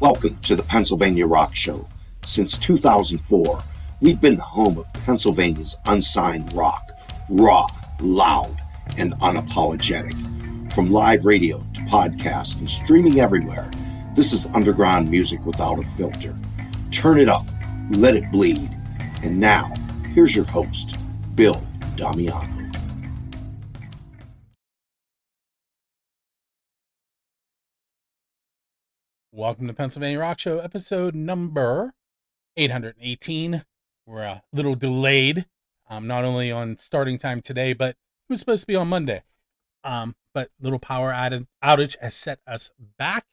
Welcome to the Pennsylvania Rock Show. Since 2004, we've been the home of Pennsylvania's unsigned rock, raw, loud, and unapologetic. From live radio to podcast and streaming everywhere, this is underground music without a filter. Turn it up, let it bleed. And now, here's your host, Bill Damiano. Welcome to Pennsylvania Rock Show, episode number 818. We're a little delayed, not only on starting time today, but it was supposed to be on Monday. But little power outage has set us back.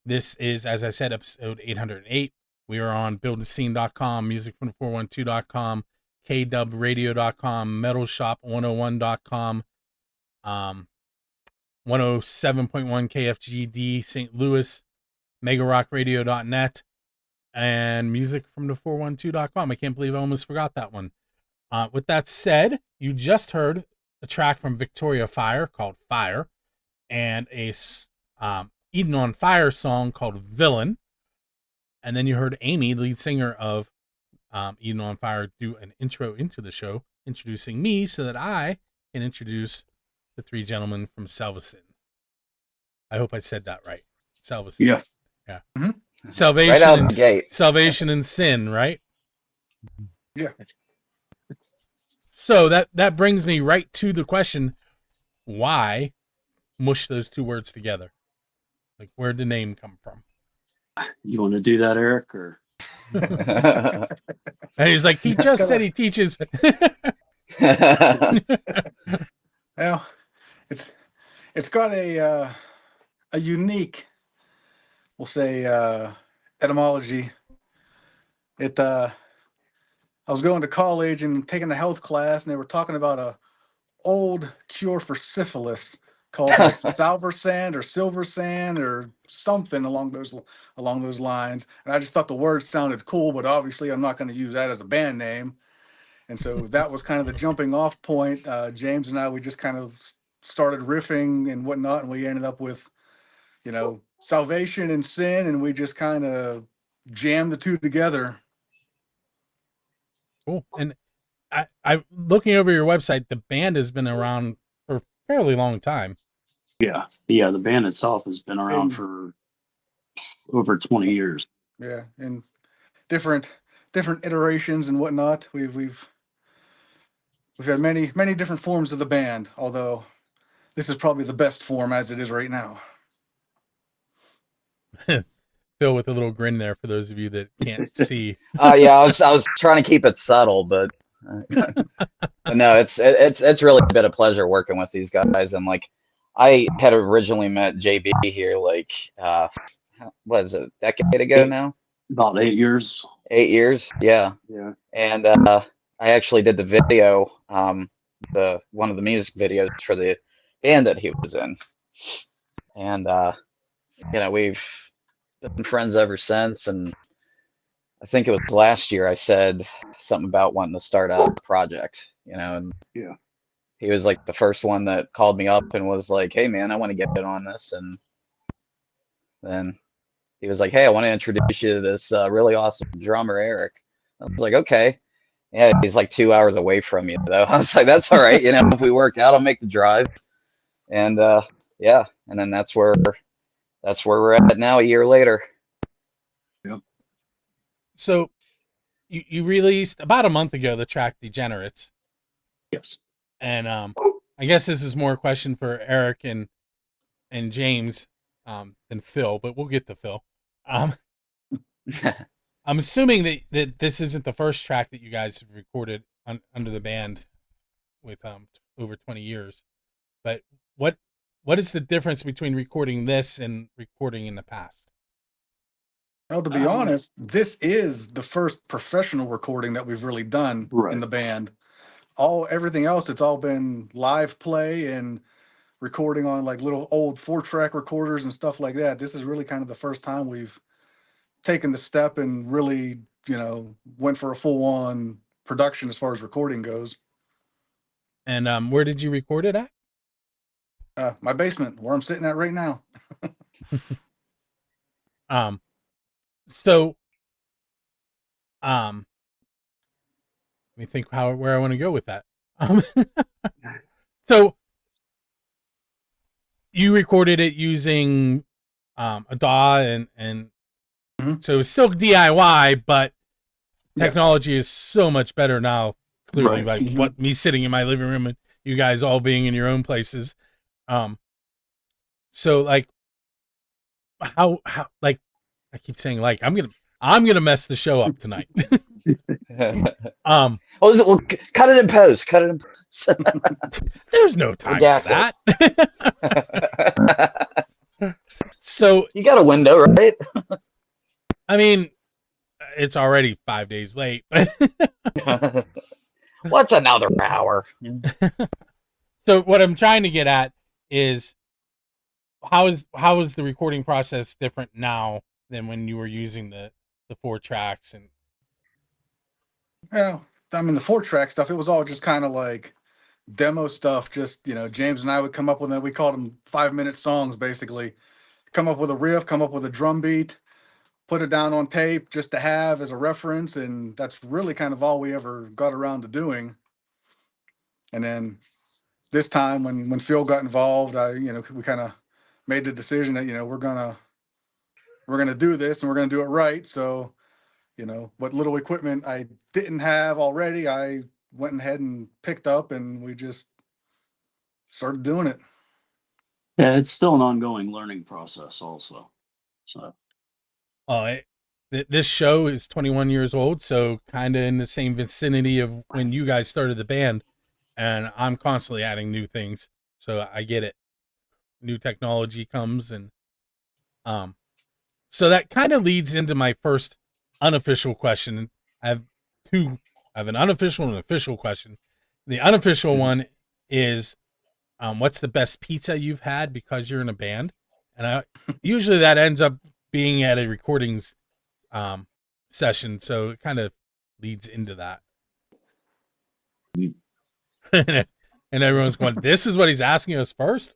This is, as I said, episode 808. We are on buildaScene.com, musicfrom412.com, kwradio.com, metalshop101.com, 107.1 KFGD St. Louis, megarockradio.net, and musicfrom412.com. I can't believe I almost forgot that one. With that said, you just heard a track from Victoria Fire called Fire, and a Eden on Fire song called Villain. And then you heard Amy, lead singer of Eden on Fire, do an intro into the show, introducing me so that I can introduce the three gentlemen from SALVASIN. I hope I said that right. SALVASIN. Yeah. Yeah. Mm-hmm. Salvation, right out of the gate. Salvation and sin, right? Yeah. So that brings me right to the question, why mush those two words together? Like, where'd the name come from? You want to do that, Eric? Or And he's like, he just said he teaches. Well, it's got a unique, we'll say, etymology. I was going to college and taking a health class, and they were talking about a old cure for syphilis called like SALVASIN or silver sand or something along those lines. And I just thought the word sounded cool, but obviously I'm not going to use that as a band name. And so that was kind of the jumping off point. James and I, we just kind of started riffing and whatnot, and we ended up with, salvation and sin, and we just kind of jammed the two together. Cool. And I looking over your website, the band has been around for a fairly long time. yeah, the band itself has been around for over 20 years. Yeah, and different iterations and whatnot. We've had many different forms of the band, although this is probably the best form as it is right now. Phil with a little grin there for those of you that can't see. Yeah, I was trying to keep it subtle, but no, it's really been a pleasure working with these guys. And like, I had originally met JB here like what is it, a decade ago now? About 8 years. 8 years, yeah. Yeah. And I actually did the video, one of the music videos for the band that he was in. And we've been friends ever since. And I think it was last year I said something about wanting to start a project, and yeah, he was like the first one that called me up and was like, hey man, I want to get in on this. And then he was like, hey, I want to introduce you to this really awesome drummer, Eric. I was like, okay. Yeah, he's like 2 hours away from you though. I was like, that's all right. If we work out, I'll make the drive. And yeah, and then that's where we're at now, a year later. Yep. So you released about a month ago the track DEGENERATES. Yes. And I guess this is more a question for Eric and James than Phil, but we'll get to Phil. I'm assuming that this isn't the first track that you guys have recorded under the band with over 20 years. But what is the difference between recording this and recording in the past? Well, to be honest, this is the first professional recording that we've really done in the band. Everything else, it's all been live play and recording on like little old 4-track recorders and stuff like that. This is really kind of the first time we've taken the step and really, went for a full-on production as far as recording goes. And where did you record it at? My basement, where I'm sitting at right now. Um, so, let me think where I want to go with that. So you recorded it using a DAW and so it's still DIY, but technology is so much better now. Clearly, Right. like what me sitting in my living room and you guys all being in your own places. So like how like I keep saying like I'm gonna mess the show up tonight. Well, cut it in post. Cut it in post. There's no time for that. So you got a window, right? I mean, it's already 5 days late. What's another hour? So what I'm trying to get at is how is the recording process different now than when you were using the 4 tracks? And Yeah, I mean the 4-track stuff, it was all just kind of like demo stuff. Just, James and I would come up with it. We called them 5-minute songs, basically. Come up with a riff, come up with a drum beat, put it down on tape just to have as a reference, and that's really kind of all we ever got around to doing. And then this time when Phil got involved, we kind of made the decision that we're gonna do this and we're gonna do it right. So what little equipment I didn't have already, I went ahead and picked up, and we just started doing it. Yeah, it's still an ongoing learning process also. So this show is 21 years old, so kind of in the same vicinity of when you guys started the band, and I'm constantly adding new things, so I get it. New technology comes, and so that kind of leads into my first unofficial question. I have two. I have an unofficial and an official question. The unofficial one is, what's the best pizza you've had because you're in a band? And usually that ends up being at a recordings session, so it kind of leads into that. And everyone's going, this is what he's asking us first?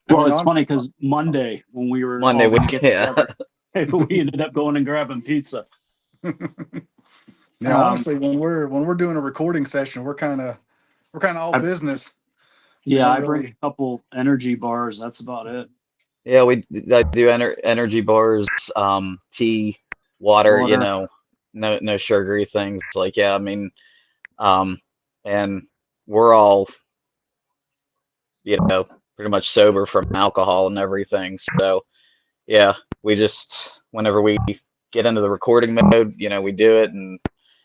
Well, it's funny because Monday when we were Monday, we together, we ended up going and grabbing pizza. Yeah, honestly, when we're doing a recording session, we're kind of all business. Yeah, I bring a couple energy bars. That's about it. Yeah, I do energy bars, tea, water. No sugary things. Like, yeah, I mean, and we're all, pretty much sober from alcohol and everything. So, yeah, we just, whenever we get into the recording mode, we do it, and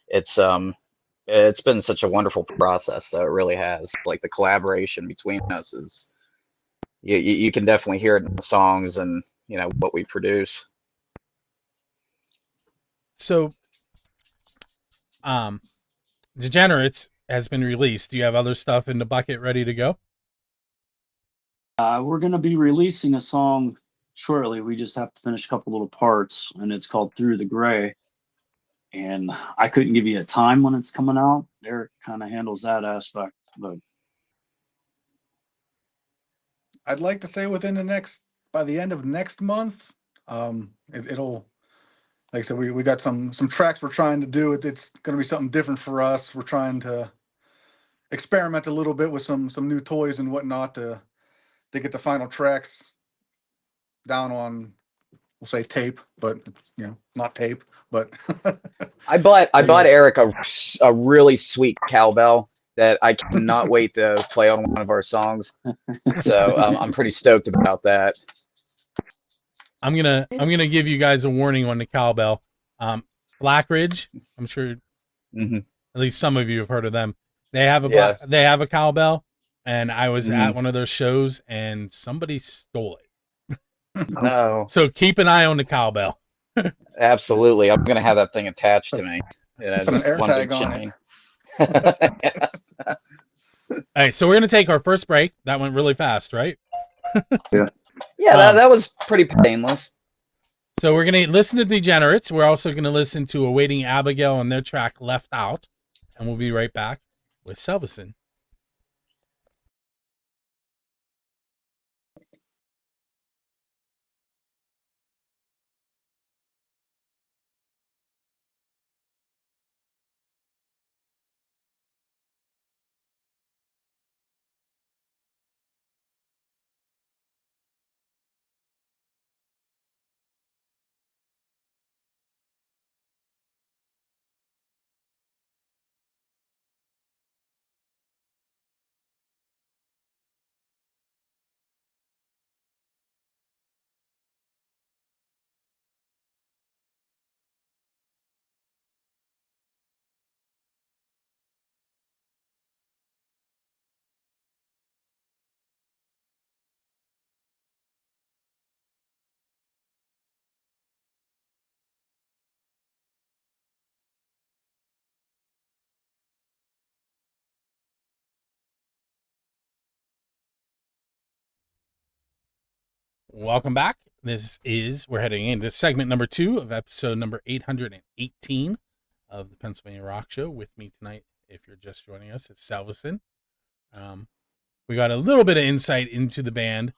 it's been such a wonderful process, though. It really has. Like, the collaboration between us is, you can definitely hear it in the songs and what we produce. So, Degenerates has been released. Do you have other stuff in the bucket ready to go? We're going to be releasing a song shortly. We just have to finish a couple little parts, and it's called Through the Gray. And I couldn't give you a time when it's coming out. Eric kind of handles that aspect, but I'd like to say by the end of next month. It'll, like I said, we got some tracks we're trying to do. It's going to be something different for us. We're trying to experiment a little bit with some new toys and whatnot to get the final tracks down on, we'll say tape, but not tape. But I bought Eric a really sweet cowbell that I cannot wait to play on one of our songs. So I'm pretty stoked about that. I'm gonna give you guys a warning on the cowbell. Black Ridge, I'm sure at least some of you have heard of them. They have a cowbell, and I was at one of their shows, and somebody stole it. No. So keep an eye on the cowbell. Absolutely, I'm gonna have that thing attached to me. Put an air tag on it. All right, so we're gonna take our first break. That went really fast, right? Yeah, that was pretty painless. So we're going to listen to Degenerates. We're also going to listen to Awaiting Abigail and their track Left Out. And we'll be right back with SALVASIN. Welcome back. We're heading into segment number 2 of episode number 818 of the Pennsylvania Rock Show. With me tonight, if you're just joining us, it's SALVASIN. We got a little bit of insight into the band,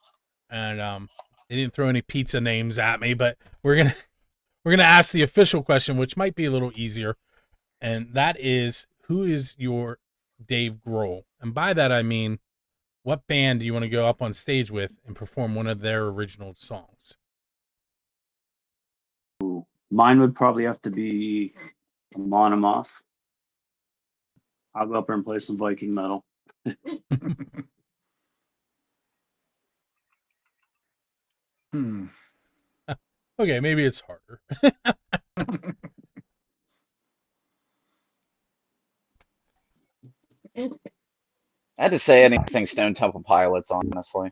and they didn't throw any pizza names at me, but we're gonna ask the official question, which might be a little easier, and that is, who is your Dave Grohl? And by that I mean, what band do you want to go up on stage with and perform one of their original songs? Mine would probably have to be Monomoth. I'll go up there and play some Viking metal. Okay, maybe it's harder. I had to say anything Stone Temple Pilots, honestly.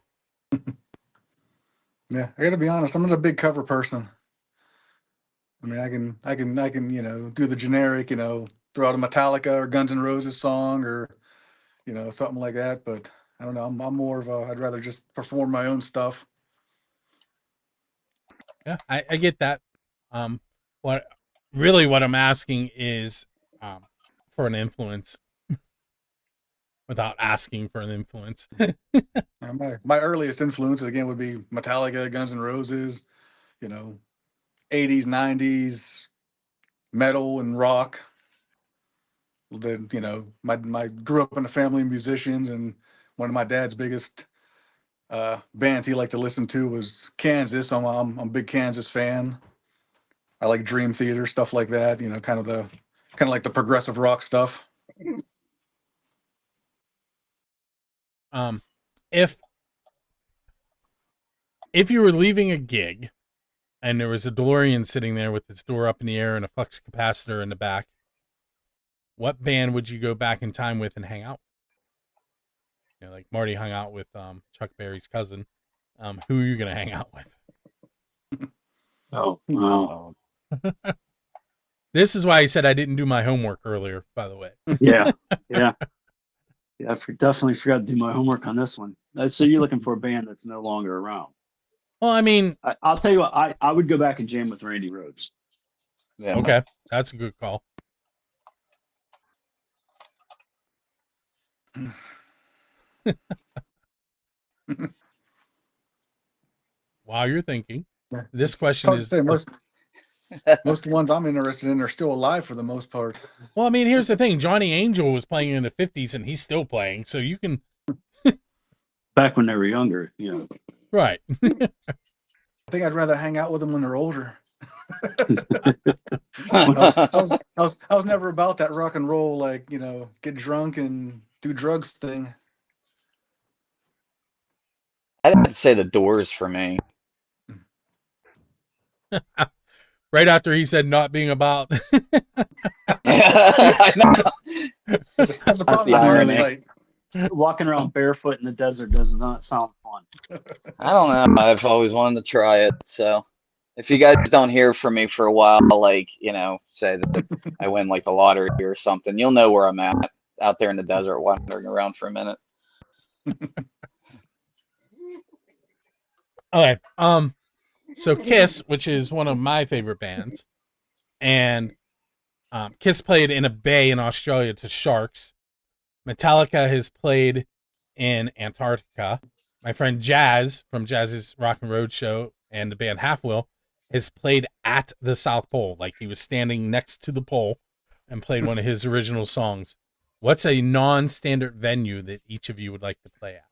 Yeah, I gotta be honest. I'm not a big cover person. I mean, I can, do the generic, throw out a Metallica or Guns N' Roses song or, something like that. But I don't know. I'm more of I'd rather just perform my own stuff. Yeah, I get that. What I'm asking is for an influence without asking for an influence. My earliest influences again would be Metallica, Guns N' Roses, 80s, 90s metal and rock. My grew up in a family of musicians, and one of my dad's biggest bands he liked to listen to was Kansas. I'm a big Kansas fan. I like Dream Theater, stuff like that. Kind of like the progressive rock stuff. If you were leaving a gig and there was a DeLorean sitting there with its door up in the air and a flux capacitor in the back, what band would you go back in time with and hang out with? Like Marty hung out with Chuck Berry's cousin. Who are you going to hang out with? Oh, wow. This is why I said I didn't do my homework earlier, by the way. Yeah. I definitely forgot to do my homework on this one. So you're looking for a band that's no longer around? Well, I mean, I'll tell you what. I would go back and jam with Randy Rhoads. Yeah. Okay, that's a good call. While you're thinking, this question is most of the ones I'm interested in are still alive for the most part. Well, I mean, here's the thing. Johnny Angel was playing in the 50s and he's still playing, so you can back when they were younger, Right. I think I'd rather hang out with them when they're older. I was never about that rock and roll, get drunk and do drugs thing. I'd say the Doors for me. Right after he said not being about. I know. That's the problem with hindsight. Walking around barefoot in the desert does not sound fun. I don't know. I've always wanted to try it. So if you guys don't hear from me for a while, say that I win like the lottery or something, you'll know where I'm at, out there in the desert wandering around for a minute. Okay. So Kiss, which is one of my favorite bands, and Kiss played in a bay in Australia to sharks. Metallica has played in Antarctica. My friend Jazz from Jazz's Rock and Road Show and the band Half Wheel has played at the South Pole. Like he was standing next to the pole and played one of his original songs. What's a non-standard venue that each of you would like to play at?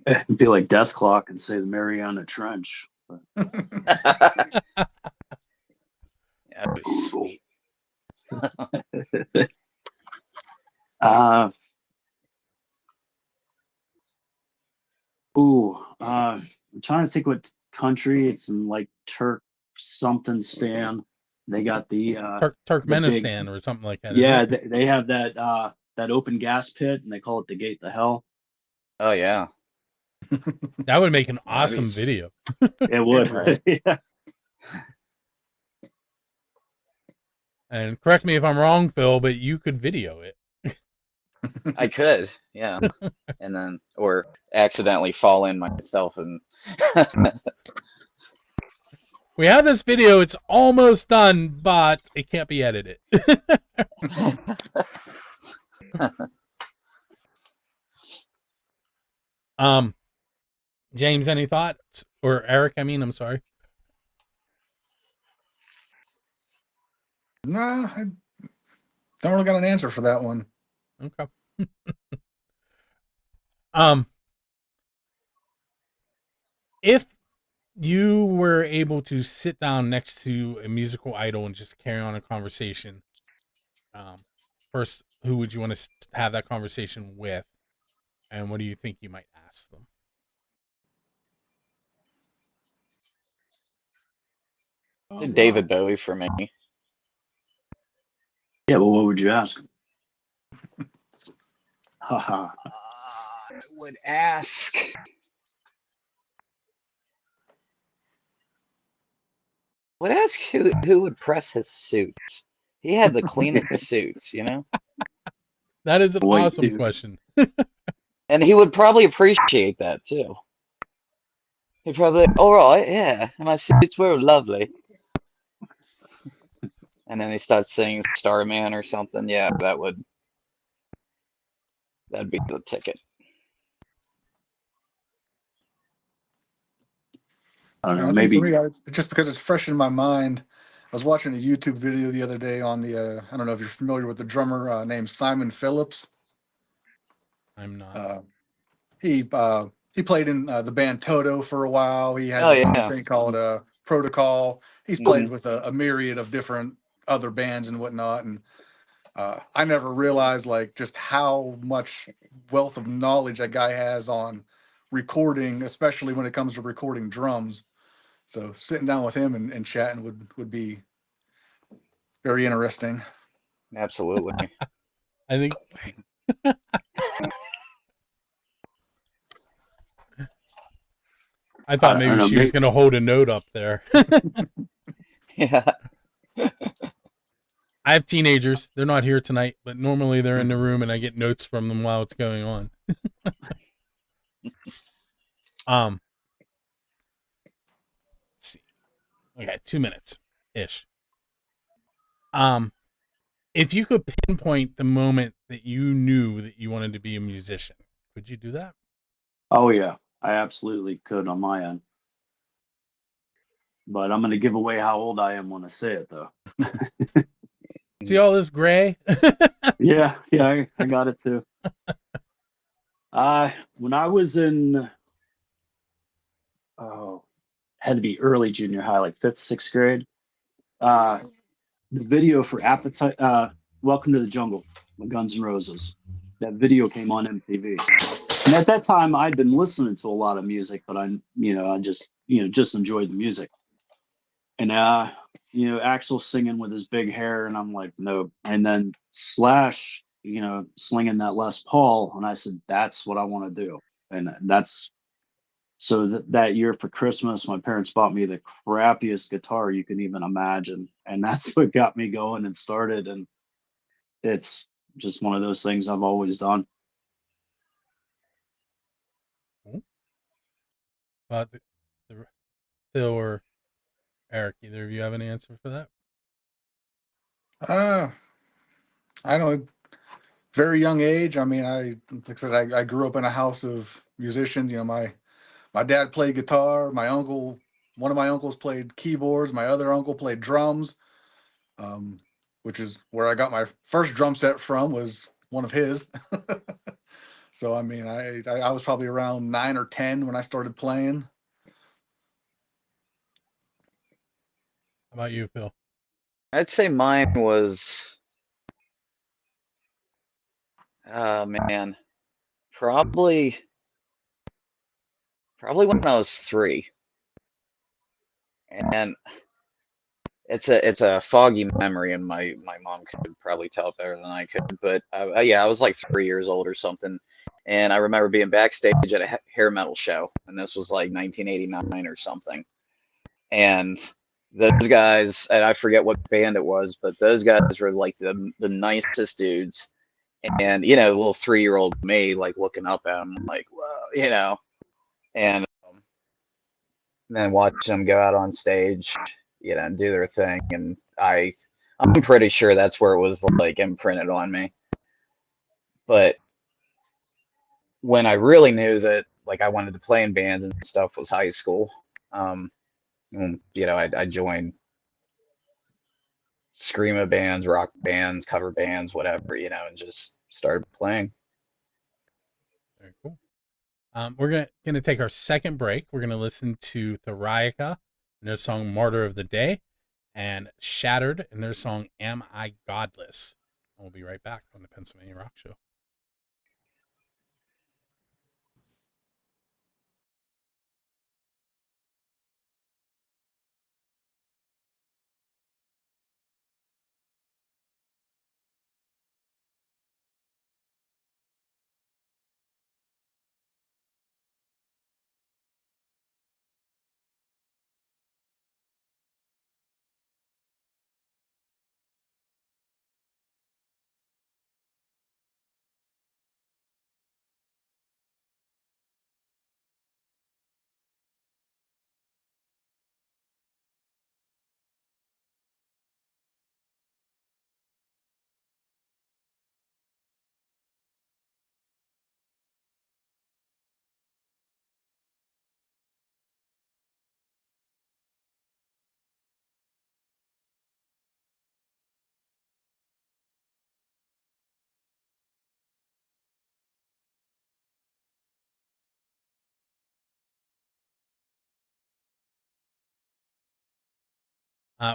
It'd be like Death Clock and say the Mariana Trench. That'd be sweet. I'm trying to think what country. It's in like Turk something Stan. They got the Turkmenistan or something like that. Yeah, they have that open gas pit and they call it the Gate to Hell. Oh yeah. That would make an awesome video. It would. Right. Yeah. And correct me if I'm wrong, Phil, but you could video it. I could, yeah, and then or accidentally fall in myself and. We have this video. It's almost done, but it can't be edited. James, any thoughts? Or Eric, I mean, I'm sorry. Nah, I don't really got an answer for that one. Okay. If you were able to sit down next to a musical idol and just carry on a conversation, first, who would you want to have that conversation with, and what do you think you might ask them? David Bowie for me. Yeah, well, what would you ask him? Haha. I would ask. Would ask who would press his suits. He had the cleanest suits, you know. That is an Boy, awesome dude. question. And he would probably appreciate that too. He'd probably, all right, yeah, my suits were lovely. And then he starts singing Starman or something. Yeah, that'd be the ticket. I don't know, I think maybe. for me, just because it's fresh in my mind, I was watching a YouTube video the other day on the, I don't know if you're familiar with the drummer named Simon Phillips. I'm not. He played in the band Toto for a while. He has Oh, his own yeah. thing called Protocol. He's played Mhm. with a myriad of different other bands and whatnot. And I never realized like just how much wealth of knowledge that guy has on recording, especially when it comes to recording drums. So sitting down with him and chatting would be very interesting. Absolutely. I think. I thought maybe she was going to hold a note up there. Yeah. I have teenagers. They're not here tonight, but normally they're in the room and I get notes from them while it's going on. Let's see. Okay, 2 minutes ish. If you could pinpoint the moment that you knew that you wanted to be a musician, could you do that? Oh yeah, I absolutely could on my end. But I'm going to give away how old I am when I say it, though. See all this gray? Yeah, I got it too. When I was in, had to be early junior high, like 5th, 6th grade. The video for Appetite, Welcome to the Jungle, by Guns N' Roses. That video came on MTV. And at that time, I'd been listening to a lot of music, but I just enjoyed the music. And Axl singing with his big hair, and I'm like, nope. And then Slash, slinging that Les Paul, and I said, that's what I want to do. And that's so that year for Christmas, my parents bought me the crappiest guitar you can even imagine, and that's what got me going and started. And it's just one of those things I've always done. But Phil or Eric, either of you have an answer for that? I don't know. Very young age. I mean, like I said, I grew up in a house of musicians. My dad played guitar. One of my uncles played keyboards. My other uncle played drums, which is where I got my first drum set from, was one of his. So, I mean, I was probably around 9 or 10 when I started playing. How about you, Phil? I'd say mine was, oh man, probably when I was 3. And it's a foggy memory, and my mom could probably tell better than I could. But yeah, I was like 3 years old or something, and I remember being backstage at a hair metal show, and this was like 1989 or something. And those guys, and I forget what band it was, but those guys were like the nicest dudes. And, you know, little 3-year-old me, like, looking up at him, like, whoa, you know, and then watch them go out on stage, you know, and do their thing. And I'm pretty sure that's where it was, like, imprinted on me. But when I really knew that, like, I wanted to play in bands and stuff was high school. You know, I joined screamo bands, rock bands, cover bands, whatever, you know, and just started playing. Very cool. We're gonna take our second break. We're gonna listen to Thoriaca and their song "Martyr of the Day," and Shattered and their song "Am I Godless." And we'll be right back on the Pennsylvania Rock Show.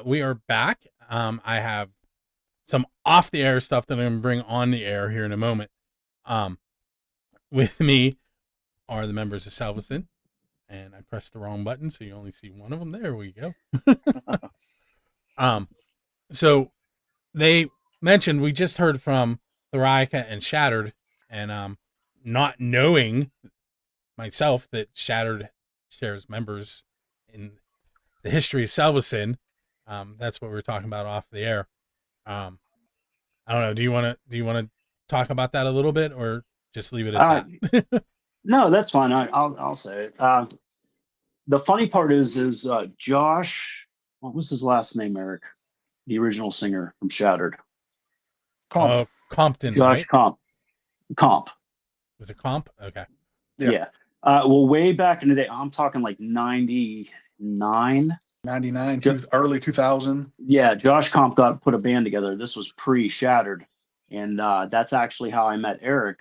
We are back. I have some off the air stuff that I'm going to bring on the air here in a moment. With me are the members of SALVASIN, and I pressed the wrong button, so you only see one of them. There we go. So they mentioned, we just heard from Thoriaca and Shattered, and not knowing myself that Shattered shares members in the history of SALVASIN. That's what we were talking about off the air. I don't know. Do you want to talk about that a little bit, or just leave it at that? No, that's fine. I'll say it. The funny part is Josh. What was his last name? Eric, the original singer from Shattered. Compton. Josh, right? Comp. Was it Comp? Okay. Yeah. Well, way back in the day, I'm talking like 99. 99, early 2000. Yeah, Josh Comp put a band together. This was pre-Shattered, and that's actually how I met Eric.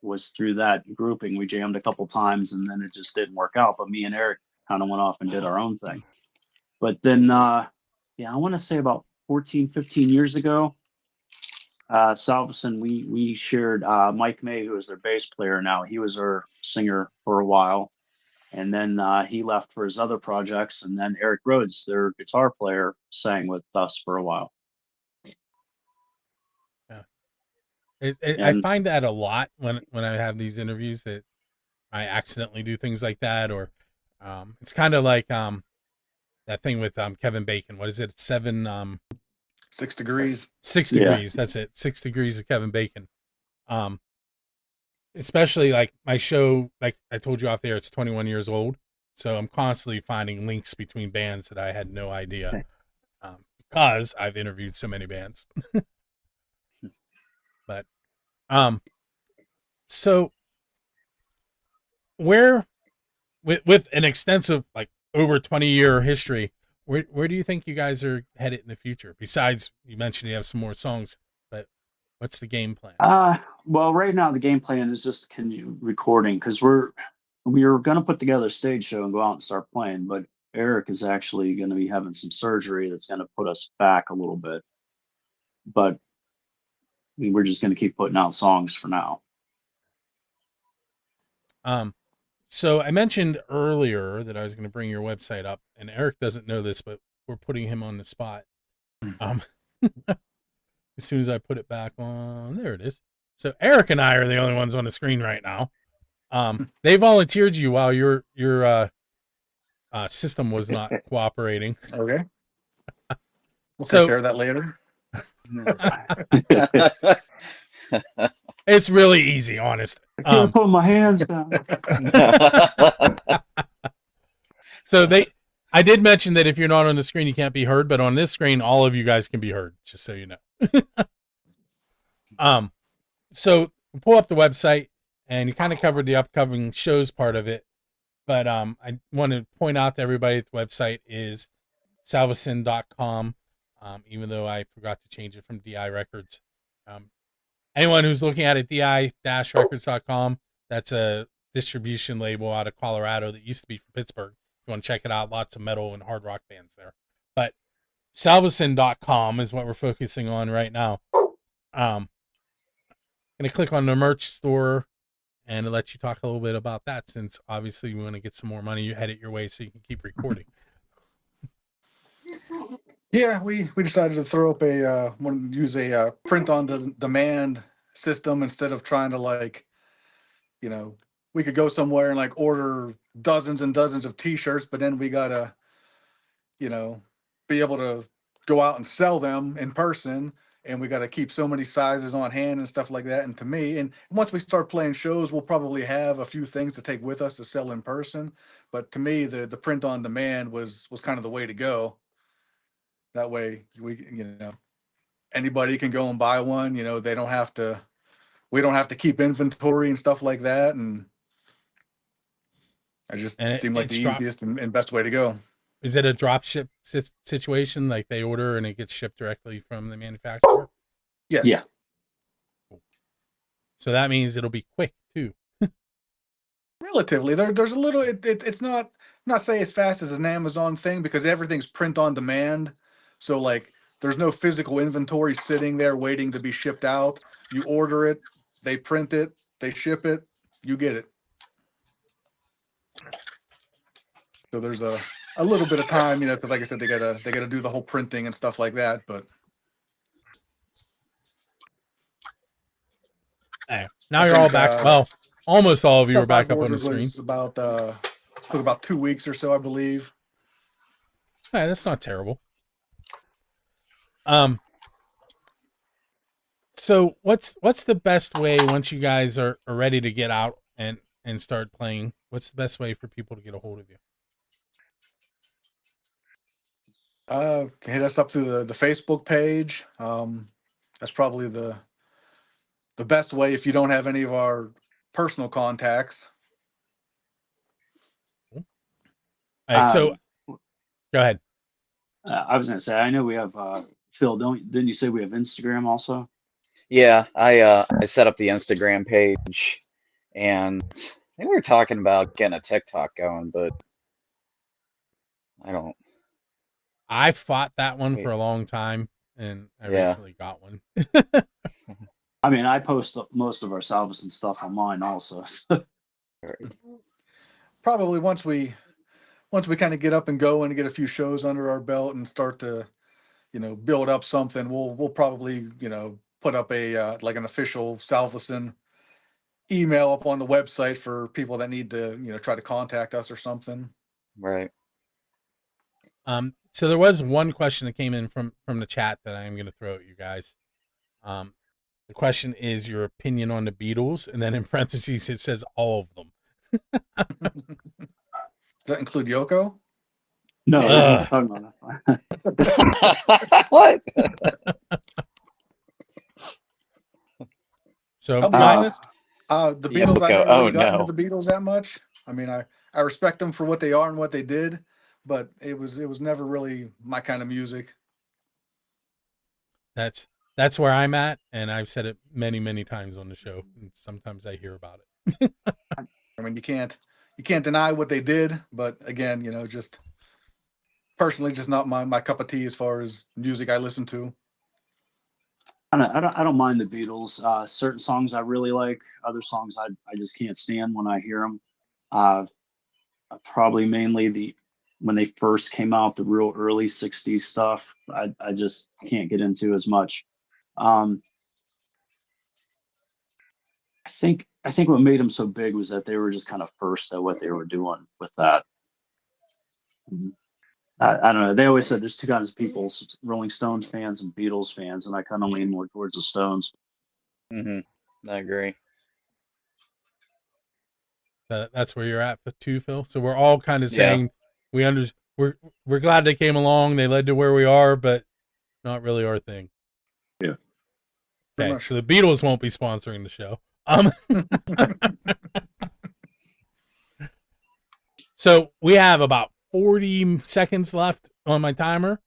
Was through that grouping. We jammed a couple times, and then it just didn't work out. But me and Eric kind of went off and did our own thing. But then, I want to say about 14, 15 years ago, SALVASIN, we shared Mike May, who is their bass player now. He was our singer for a while. And then he left for his other projects. And then Eric Rhodes, their guitar player, sang with us for a while. Yeah. I find that a lot when I have these interviews, that I accidentally do things like that. Or it's kind of like that thing with Kevin Bacon. What is it? 6 degrees. 6 degrees. Yeah. That's it. 6 degrees of Kevin Bacon. Especially like my show, like I told you off there, it's 21 years old. So I'm constantly finding links between bands that I had no idea, because I've interviewed so many bands. But, so where, with an extensive, like over 20-year history, where do you think you guys are headed in the future? Besides, you mentioned you have some more songs, but what's the game plan? Well, right now the game plan is just recording, because we were going to put together a stage show and go out and start playing, but Eric is actually going to be having some surgery that's going to put us back a little bit. But we're just going to keep putting out songs for now. So I mentioned earlier that I was going to bring your website up, and Eric doesn't know this, but we're putting him on the spot. As soon as I put it back on, there it is. So Eric and I are the only ones on the screen right now. They volunteered you while your system was not cooperating. Okay. We'll take care of that later. It's really easy, honest. I can't put my hands down. So I did mention that if you're not on the screen, you can't be heard, but on this screen, all of you guys can be heard, just so you know. So pull up the website, and you kind of covered the upcoming shows part of it, but I want to point out to everybody that the website is salvasin.com, even though I forgot to change it from DI Records. Anyone who's looking at it, di-records.com, that's a distribution label out of Colorado that used to be from Pittsburgh. If you want to check it out, lots of metal and hard rock bands there. But salvasin.com is what we're focusing on right now. I'm going to click on the merch store and let you talk a little bit about that, since obviously we want to get some more money headed your way so you can keep recording. Yeah, we decided to throw up use a print on demand system instead of trying to, like, you know, we could go somewhere and like order dozens and dozens of t-shirts, but then we gotta, you know, be able to go out and sell them in person, and we got to keep so many sizes on hand and stuff like that. And to me, and once we start playing shows, we'll probably have a few things to take with us to sell in person. But to me, the print on demand was kind of the way to go. That way, anybody can go and buy one. You know, we don't have to keep inventory and stuff like that. And it seemed like the easiest and best way to go. Is it a drop ship situation? Like they order and it gets shipped directly from the manufacturer? Yes. Yeah. Cool. So that means it'll be quick too. Relatively. There's a little, it's not say as fast as an Amazon thing, because everything's print on demand. So like there's no physical inventory sitting there waiting to be shipped out. You order it, they print it, they ship it, you get it. So there's a little bit of time, you know, because like I said, they gotta do the whole printing and stuff like that. But now you're all back. Well, almost all of you are back up on the screen. Took about 2 weeks or so, I believe. Hey, that's not terrible. So what's the best way, once you guys are ready to get out and start playing? What's the best way for people to get a hold of you? Hit us up through the Facebook page. That's probably the best way if you don't have any of our personal contacts. So go ahead. I was gonna say, I know we have Phil. Didn't you say we have Instagram also? Yeah, I set up the Instagram page, and I think we were talking about getting a TikTok going, but I fought that one for a long time, and I recently got one. I mean, I post most of our SALVASIN stuff on mine also. Probably once we kind of get up and go and get a few shows under our belt and start to, you know, build up something, we'll probably, you know, put up a like an official SALVASIN email up on the website for people that need to, you know, try to contact us or something. Right. So there was one question that came in from the chat that I'm going to throw at you guys. The question is your opinion on the Beatles, and then in parentheses it says all of them. Does that include Yoko? No. What? So I'll be honest, the Beatles, I never really got into the Beatles that much. I mean, I respect them for what they are and what they did, but it was never really my kind of music. That's where I'm at, and I've said it many, many times on the show, and sometimes I hear about it. I mean, you can't deny what they did, but again, you know, just personally, just not my cup of tea as far as music I listen to. I don't mind the Beatles. Certain songs I really like. Other songs I just can't stand when I hear them. Probably mainly when they first came out, the real early '60s stuff. I just can't get into as much. I think what made them so big was that they were just kind of first at what they were doing with that. I don't know. They always said there's two kinds of people: Rolling Stones fans and Beatles fans, and I kind of lean more towards the Stones. I agree. That's where you're at too, Phil. So we're all kind of Yeah. saying we're glad they came along. They led to where we are, but not really our thing. Yeah. Pretty Okay, much. so the Beatles won't be sponsoring the show. So we have about 40 seconds left on my timer,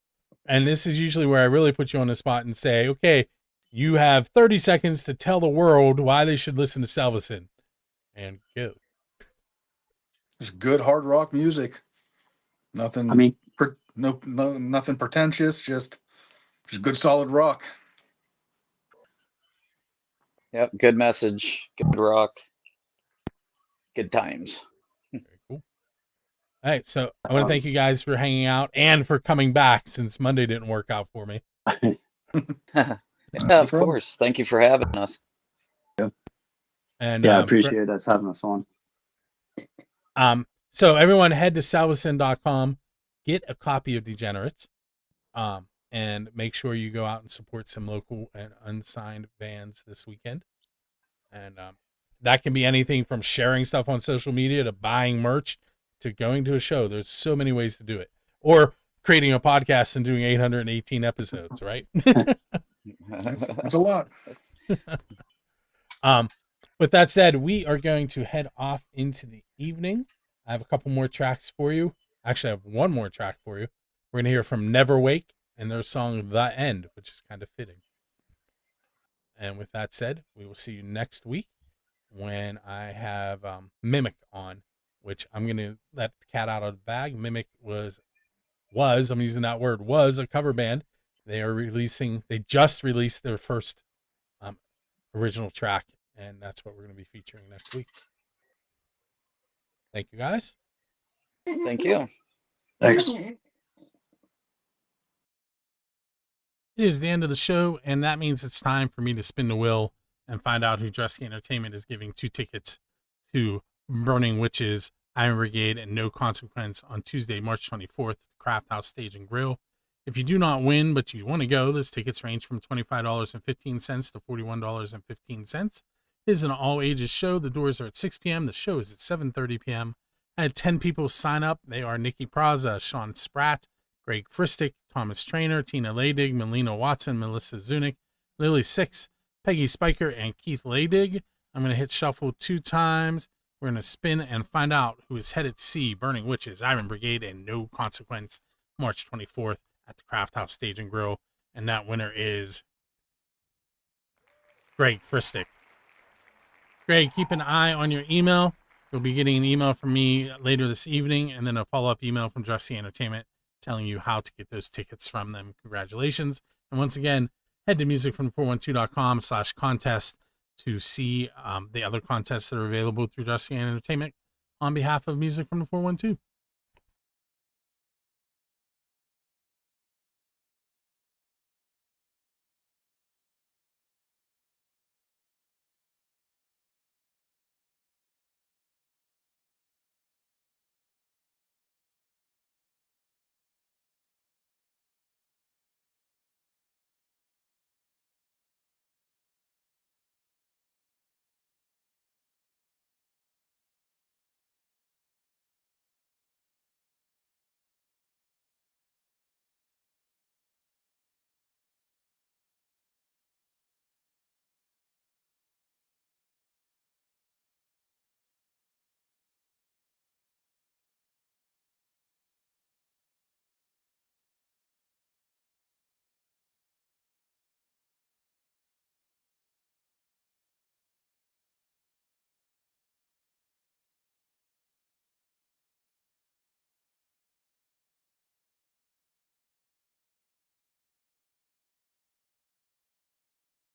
and this is usually where I really put you on the spot and say, okay, you have 30 seconds to tell the world why they should listen to SALVASIN, and go. Just good hard rock music. Nothing. I mean, nothing pretentious. Just good solid rock. Yep. Good message. Good rock. Good times. Very cool. All right, so I want to thank you guys for hanging out and for coming back since Monday didn't work out for me. Yeah, of course. Thank you for having us. And yeah, I appreciate us having us on. So everyone head to salvasin.com, get a copy of Degenerates, and make sure you go out and support some local and unsigned bands this weekend. And that can be anything from sharing stuff on social media to buying merch to going to a show. There's so many ways to do it. Or creating a podcast and doing 818 episodes, right? That's a lot. With that said, we are going to head off into the evening. I have a couple more tracks for you. Actually, I have one more track for you. We're going to hear from Never Wake and their song The End, which is kind of fitting. And with that said, we will see you next week when I have Mimic on, which I'm going to let the cat out of the bag. Mimic was I'm using that word, was a cover band. They just released their first original track, and that's what we're going to be featuring next week. Thank you, guys. Thank you. Thanks. It is the end of the show, and that means it's time for me to spin the wheel and find out who Dressy Entertainment is giving 2 tickets to Burning Witches, Iron Brigade, and No Consequence on Tuesday, March 24th, Craft House Stage and Grill. If you do not win, but you want to go, those tickets range from $25.15 to $41.15. It is an all-ages show. The doors are at 6 p.m. The show is at 7:30 p.m. I had 10 people sign up. They are Nikki Praza, Sean Spratt, Greg Fristick, Thomas Trainer, Tina Leydig, Melina Watson, Melissa Zunick, Lily Six, Peggy Spiker, and Keith Leydig. I'm going to hit shuffle 2 times. We're going to spin and find out who is headed to see Burning Witches, Iron Brigade, and No Consequence, March 24th at the Craft House Stage and Grill. And that winner is Greg Fristick. Greg, keep an eye on your email. You'll be getting an email from me later this evening, and then a follow-up email from Dressy Entertainment telling you how to get those tickets from them. Congratulations. And once again, head to musicfrom412.com/contest to see the other contests that are available through Dressy Entertainment on behalf of Music from the 412.